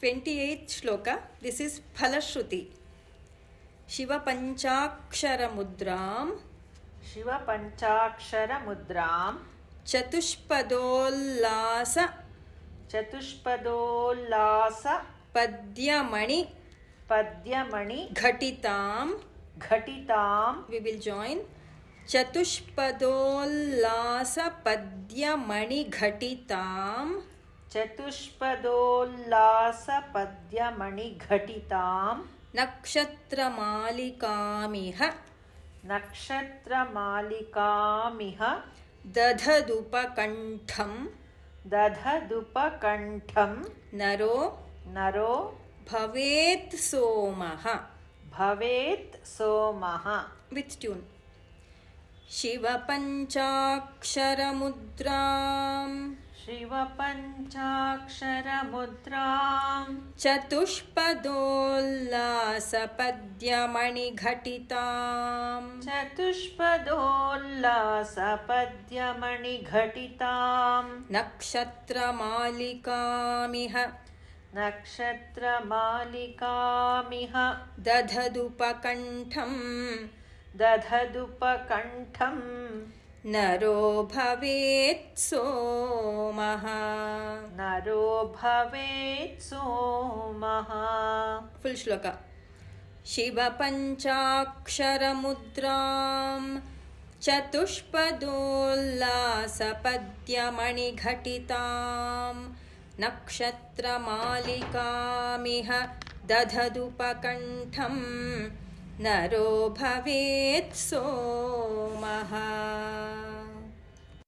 28th shloka. This is Phalashruti. Shiva Panchakshara Mudram Chatushpadollasa Padyamani Ghatitam. We will join. Chatushpadollasa Padyamani Ghatitam Nakshatra Malikamiha Dadhadupakantham Naro Bhavet Somaha. With tune. Shiva Panchakshara Mudram Chatushpadollasa Padyamani Ghatitam Nakshatra Malikamiha Dadhadupakantham Naro Bhavet Somaha. Full shloka. Shiva Panchakshara Mudram Chatushpadollasa Padyamani Ghatitam Nakshatra Malikamiha Dadhadupakantham Naro Bhavet Somaha.